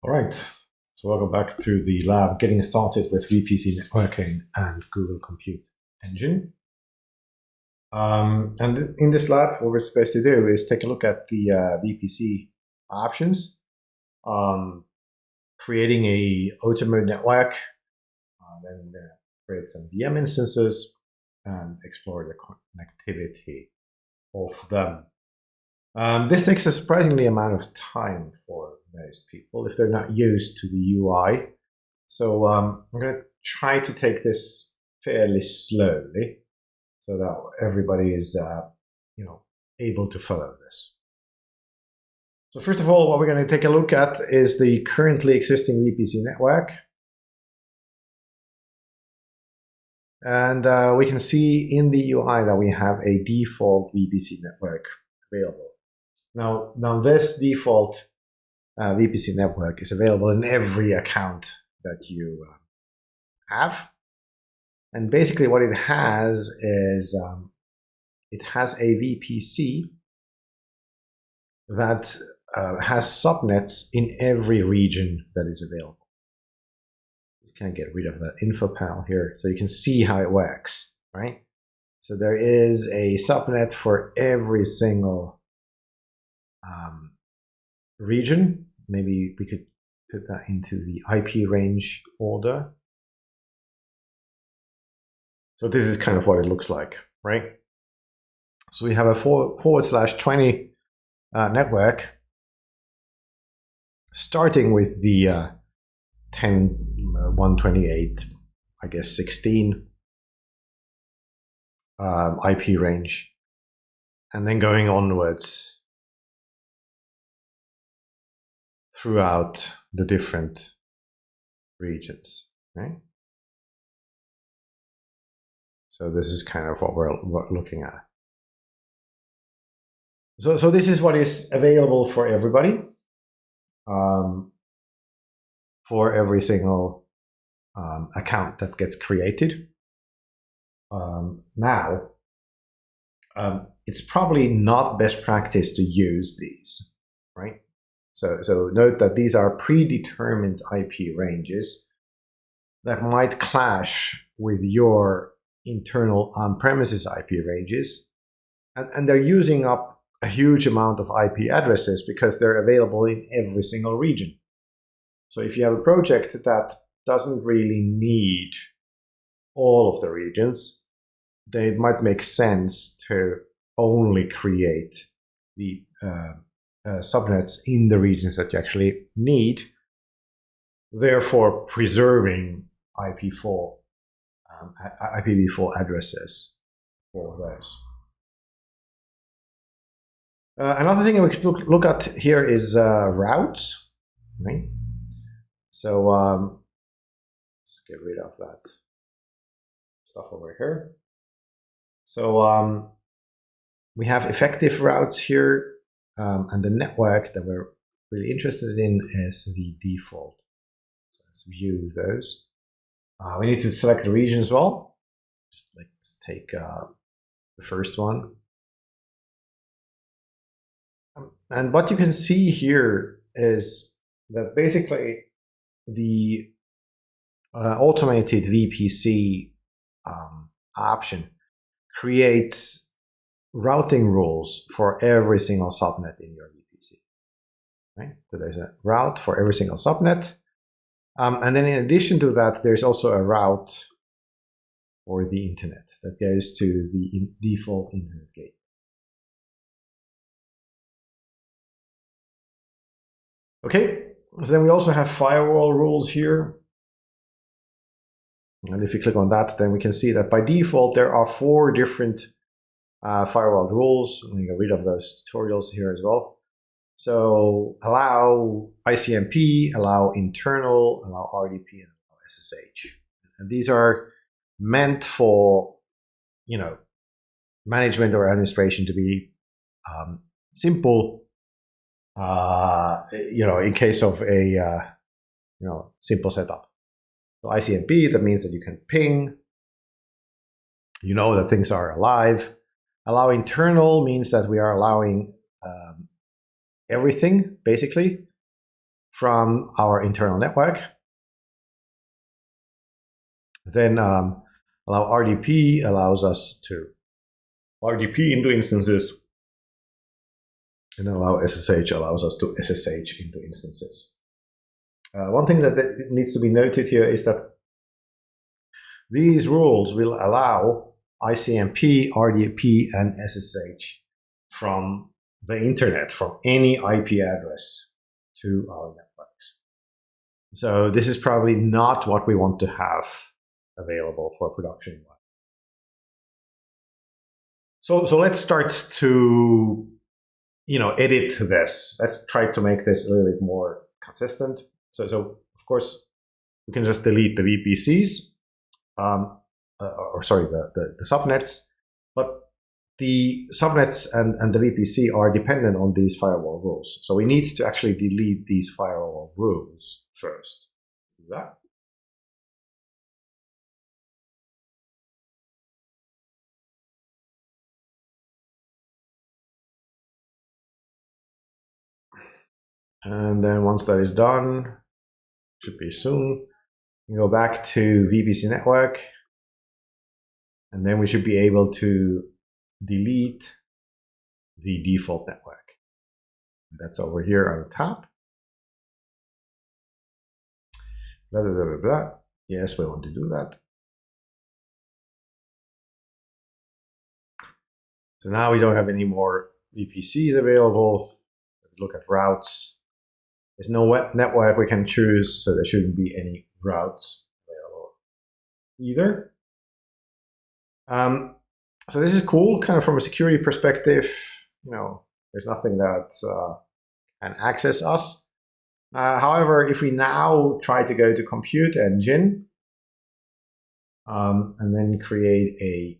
All right, so welcome back to the lab, getting started with VPC networking and Google Compute Engine. And in this lab, what we're supposed to do is take a look at the VPC options, creating a automate network, then create some VM instances, and explore the connectivity of them. This takes a surprisingly amount of time for most people if they're not used to the UI. So I'm going to try to take this fairly slowly so that everybody is able to follow this. So first of all, what we're going to take a look at is the currently existing VPC network. And we can see in the UI that we have a default VPC network available. Now this default VPC network is available in every account that you have. And basically what it has is it has a VPC that has subnets in every region that is available. Just kind of get rid of that info panel here so you can see how it works, right? So there is a subnet for every single region. Maybe we could put that into the IP range order. So this is kind of what it looks like, right? So we have a /20 network starting with the 10.128, I guess 16 IP range, and then going onwards throughout the different regions, right? So this is kind of what we're looking at. So this is what is available for everybody, for every single account that gets created. Now, it's probably not best practice to use these, right? So note that these are predetermined IP ranges that might clash with your internal on-premises IP ranges. And they're using up a huge amount of IP addresses because they're available in every single region. So if you have a project that doesn't really need all of the regions, then it might make sense to only create the subnets in the regions that you actually need, therefore preserving IPv4 addresses for those. Another thing we could look at here is routes, right? So just get rid of that stuff over here. So we have effective routes here. And the network that we're really interested in is the default. So let's view those. We need to select the region as well. Just let's take the first one. And what you can see here is that basically the automated VPC option creates routing rules for every single subnet in your VPC, right? So there's a route for every single subnet. And then in addition to that, there's also a route for the internet that goes to the default internet gate. Okay, so then we also have firewall rules here. And if you click on that, then we can see that by default, there are 4 different firewall rules. I'm going to get rid of those tutorials here as well. So allow ICMP, allow internal, allow RDP, and allow SSH. And these are meant for, management or administration to be simple, in case of a, simple setup. So ICMP, that means that you can ping, that things are alive. Allow internal means that we are allowing everything, basically. from our internal network. Then allow RDP allows us to RDP into instances, and allow SSH allows us to SSH into instances. One thing that needs to be noted here is that these rules will allow ICMP, RDP, and SSH from the internet, from any IP address to our networks. So this is probably not what we want to have available for production. So let's start to edit this. Let's try to make this a little bit more consistent. So of course we can just delete the VPCs, the subnets, but the subnets and the VPC are dependent on these firewall rules. So we need to actually delete these firewall rules first. Do that. And then once that is done, should be soon, you go back to VPC network, and then we should be able to delete the default network. That's over here on the top. Blah, blah, blah, blah, blah. Yes, we want to do that. So now we don't have any more VPCs available. Look at routes. There's no web network we can choose, so there shouldn't be any routes available either. So this is cool, kind of from a security perspective. There's nothing that can access us. However, if we now try to go to Compute Engine and then create a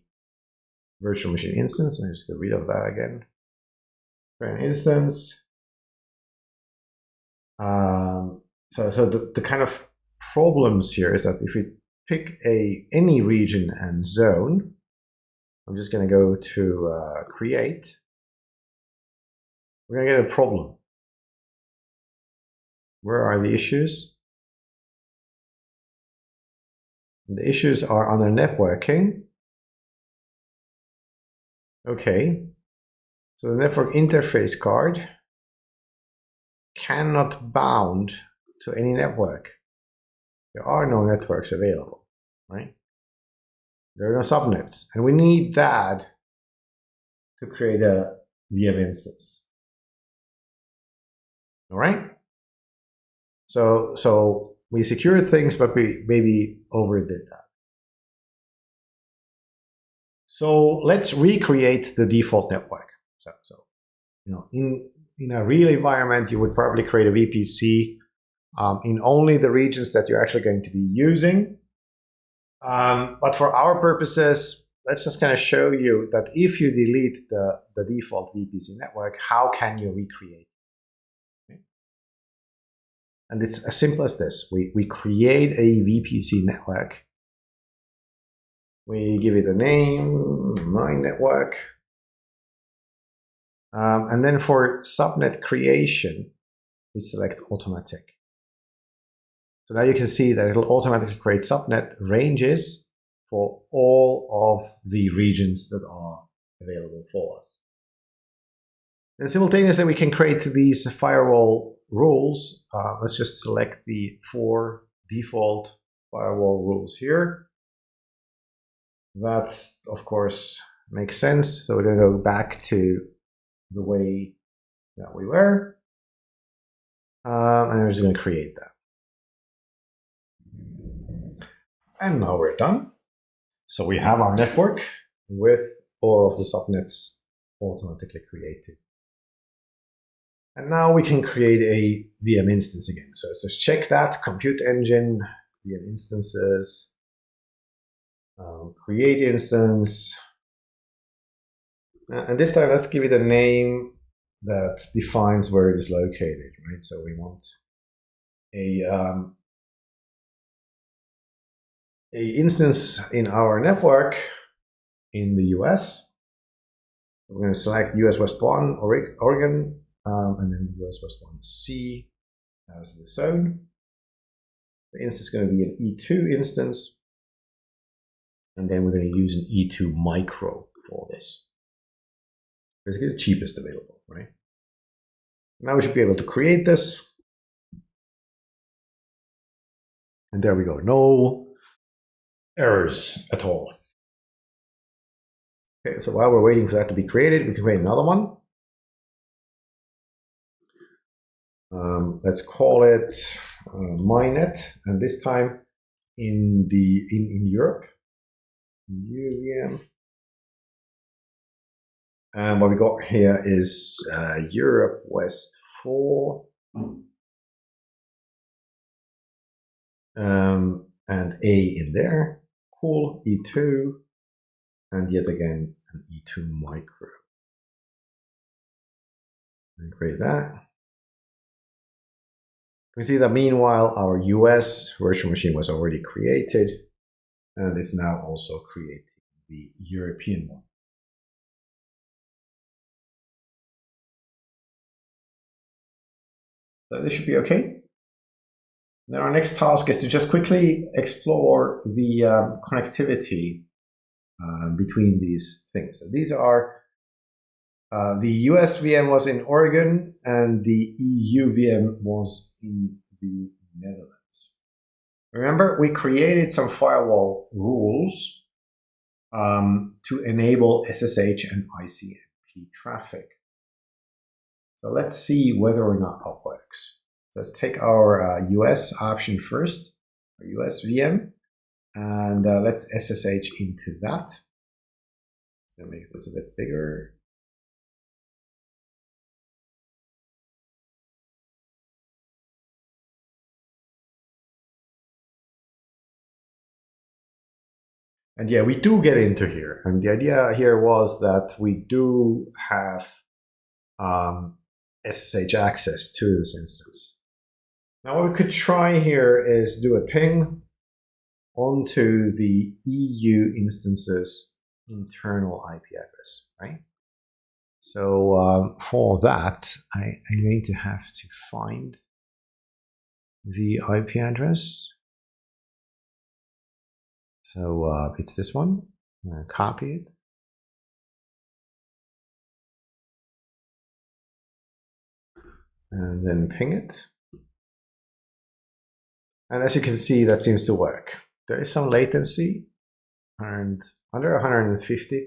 virtual machine instance, I'm just get rid of that again. Create an instance. So the kind of problems here is that if we pick any region and zone, I'm just going to go to create. We're going to get a problem. Where are the issues? The issues are under networking. Okay. So the network interface card cannot bound to any network. There are no networks available, right? There are no subnets, and we need that to create a VM instance. All right? So we secured things, but we maybe overdid that. So let's recreate the default network. So in a real environment, you would probably create a VPC in only the regions that you're actually going to be using. But for our purposes, let's just kind of show you that if you delete the default VPC network, how can you recreate it? Okay. And it's as simple as this. We create a VPC network. We give it a name, my network. And then for subnet creation, we select automatic. So now you can see that it'll automatically create subnet ranges for all of the regions that are available for us. And simultaneously, we can create these firewall rules. Let's just select the 4 default firewall rules here. That, of course, makes sense. So we're going to go back to the way that we were. And we're just going to create that. And now we're done. So we have our network with all of the subnets automatically created. And now we can create a VM instance again. So let's just check that. Compute Engine, VM instances, create instance. And this time, let's give it a name that defines where it is located, right? So we want a instance in our network in the US. We're going to select US West 1, Oregon, and then US West 1 C, as the zone. The instance is going to be an E2 instance. And then we're going to use an E2 micro for this. Basically the cheapest available, right? Now we should be able to create this. And there we go. No errors at all. Okay, so while we're waiting for that to be created, we can create another one. Let's call it mynet, and this time in Europe, UVM. And what we got here is Europe West 4, and A in there. Cool, E2, and yet again an E2 micro. And create that. We see that meanwhile our US virtual machine was already created, and it's now also creating the European one. So this should be okay. Then our next task is to just quickly explore the connectivity between these things. So these are the US VM was in Oregon and the EU VM was in the Netherlands. Remember, we created some firewall rules to enable SSH and ICMP traffic. So let's see whether or not that works. So let's take our US option first, our US VM, and let's SSH into that. So make this a bit bigger. And yeah, we do get into here. And the idea here was that we do have SSH access to this instance. Now what we could try here is do a ping onto the EU instance's internal IP address, right? So for that, I'm going to have to find the IP address. So it's this one. I'm going to copy it. And then ping it. And as you can see, that seems to work. There is some latency, and under 150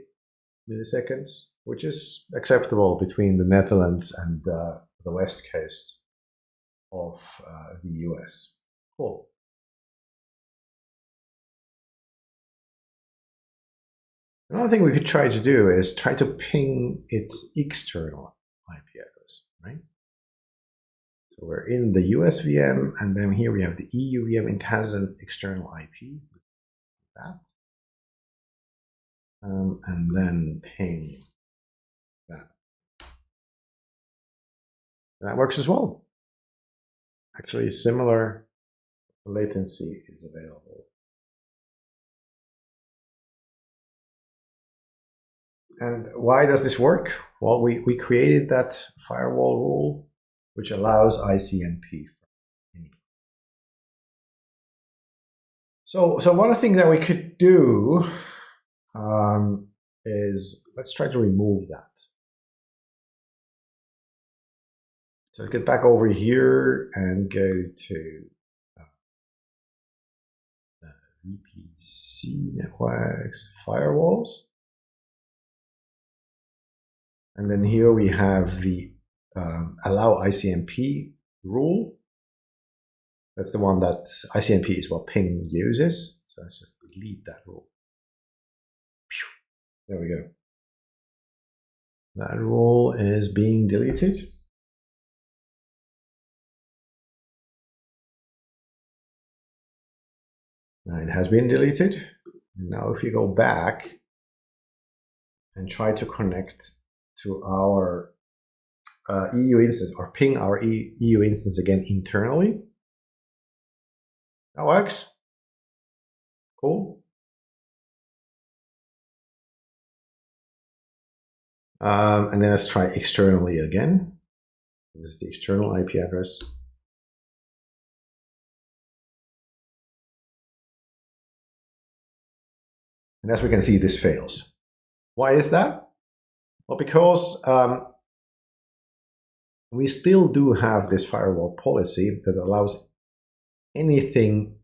milliseconds, which is acceptable between the Netherlands and the west coast of the US. Cool. Another thing we could try to do is try to ping its external IP address, right? So we're in the US VM, and then here we have the EU VM. It has an external IP. That. And then ping that. And that works as well. Actually, similar latency is available. And why does this work? Well, we created that firewall rule, which allows ICMP. So one thing that we could do is, let's try to remove that. So let's get back over here and go to VPC networks, firewalls. And then here we have the allow ICMP rule. That's the one that ICMP is what ping uses. So let's just delete that rule. There we go. That rule is being deleted. It has been deleted. Now if you go back and try to connect to our EU instance, or ping our EU instance again internally, that works. Cool. And then let's try externally again. This is the external IP address. And as we can see, this fails. Why is that? Well, because we still do have this firewall policy that allows anything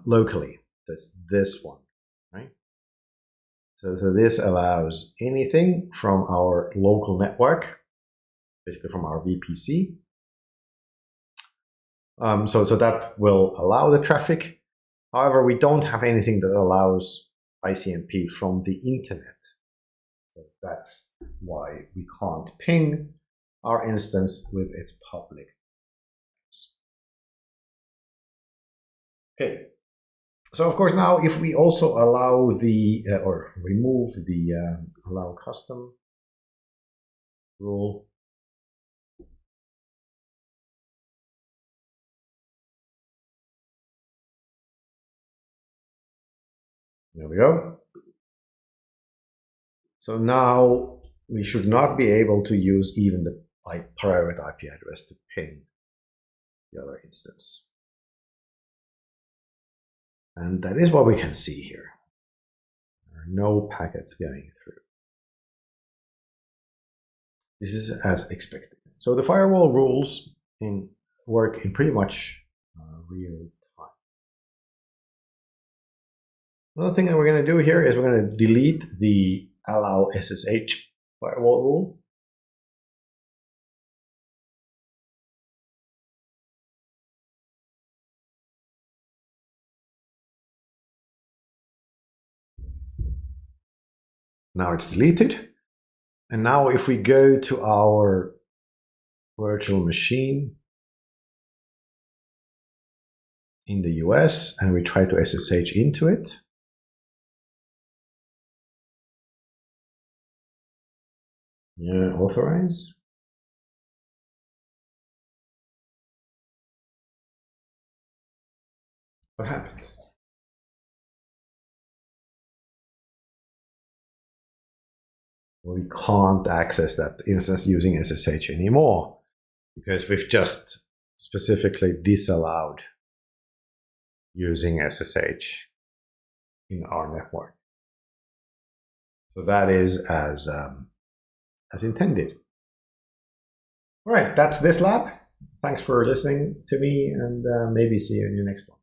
locally. That's this one, right? So this allows anything from our local network, basically from our VPC. So that will allow the traffic. However, we don't have anything that allows ICMP from the internet. So that's why we can't ping our instance with its public. Okay. So of course now if we also allow the, or remove the allow custom rule, there we go. So now we should not be able to use even the private IP address to ping the other instance. And that is what we can see here. There are no packets going through. This is as expected. So the firewall rules work in pretty much real time. Another thing that we're going to do here is we're going to delete the allow SSH firewall rule. Now it's deleted. And now if we go to our virtual machine in the US and we try to SSH into it, authorize. What happens? We can't access that instance using SSH anymore because we've just specifically disallowed using SSH in our network. So that is as intended. All right, that's this lab. Thanks for listening to me, and maybe see you in the next one.